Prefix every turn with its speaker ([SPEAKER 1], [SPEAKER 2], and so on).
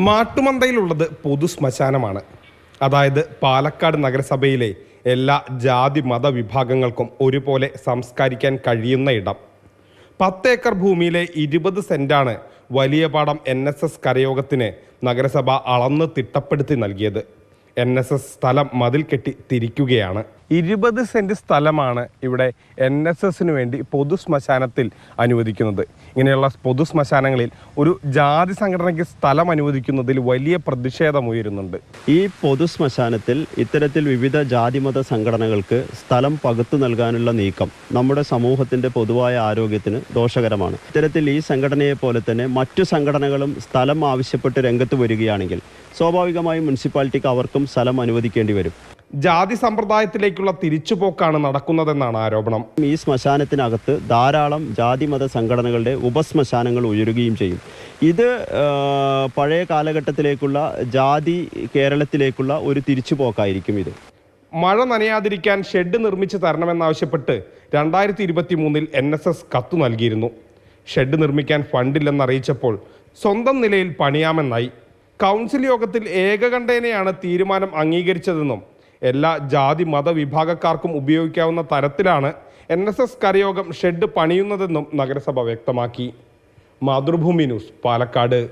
[SPEAKER 1] മാട്ടുമന്തയിലുള്ളത് പൊതു ശ്മശാനമാണ്. അതായത് പാലക്കാട് നഗരസഭയിലെ എല്ലാ ജാതി മത വിഭാഗങ്ങൾക്കും ഒരുപോലെ സംസ്കരിക്കാൻ കഴിയുന്ന ഇടം. 10 ഏക്കർ ഭൂമിയിലെ 20 സെന്റാണ് വലിയപാടം NSS കരയോഗത്തിന് നഗരസഭ അളന്ന് തിട്ടപ്പെടുത്തി നൽകിയത്. NSS സ്ഥലം മതിൽ കെട്ടി തിരിക്കുകയാണ്. 20 സെന്റ് സ്ഥലമാണ് ഇവിടെ NSSന് വേണ്ടി പൊതു ശ്മശാനത്തിൽ അനുവദിക്കുന്നത്. ഇങ്ങനെയുള്ള പൊതു ശ്മശാനങ്ങളിൽ ഒരു ജാതി സംഘടനയ്ക്ക് സ്ഥലം അനുവദിക്കുന്നതിൽ വലിയ പ്രതിഷേധമുയരുന്നുണ്ട്.
[SPEAKER 2] ഈ പൊതു ശ്മശാനത്തിൽ ഇത്തരത്തിൽ വിവിധ ജാതിമത സംഘടനകൾക്ക് സ്ഥലം പകുത്തു നൽകാനുള്ള നീക്കം നമ്മുടെ സമൂഹത്തിൻ്റെ പൊതുവായ ആരോഗ്യത്തിന് ദോഷകരമാണ്. ഇത്തരത്തിൽ ഈ സംഘടനയെ പോലെ തന്നെ മറ്റു സംഘടനകളും സ്ഥലം ആവശ്യപ്പെട്ട് രംഗത്ത് വരികയാണെങ്കിൽ സ്വാഭാവികമായും മുനിസിപ്പാലിറ്റിക്ക് അവർക്കും സ്ഥലം അനുവദിക്കേണ്ടി വരും.
[SPEAKER 1] ജാതി സമ്പ്രദായത്തിലേക്കുള്ള തിരിച്ചുപോക്കാണ് നടക്കുന്നതെന്നാണ് ആരോപണം.
[SPEAKER 2] ഈ ശ്മശാനത്തിനകത്ത് ധാരാളം ജാതിമത സംഘടനകളുടെ ഉപശ്മശാനങ്ങൾ ഉയരുകയും ചെയ്യും. ഇത് പഴയ കാലഘട്ടത്തിലേക്കുള്ള ജാതി കേരളത്തിലേക്കുള്ള ഒരു തിരിച്ചുപോക്കായിരിക്കും. ഇത്
[SPEAKER 1] മഴ നനയാതിരിക്കാൻ ഷെഡ് നിർമ്മിച്ച് തരണമെന്നാവശ്യപ്പെട്ട് 2023 NSS കത്തു നൽകിയിരുന്നു. ഷെഡ് നിർമ്മിക്കാൻ ഫണ്ടില്ലെന്നറിയിച്ചപ്പോൾ സ്വന്തം നിലയിൽ പണിയാമെന്നായി. കൗൺസിൽ യോഗത്തിൽ ഏകകണ്ഠേനയാണ് തീരുമാനം അംഗീകരിച്ചതെന്നും എല്ലാ ജാതി മത വിഭാഗക്കാർക്കും ഉപയോഗിക്കാവുന്ന തരത്തിലാണ് NSS കരയോഗം ഷെഡ് പണിയുന്നതെന്നും നഗരസഭ വ്യക്തമാക്കി. മാതൃഭൂമി ന്യൂസ്, പാലക്കാട്.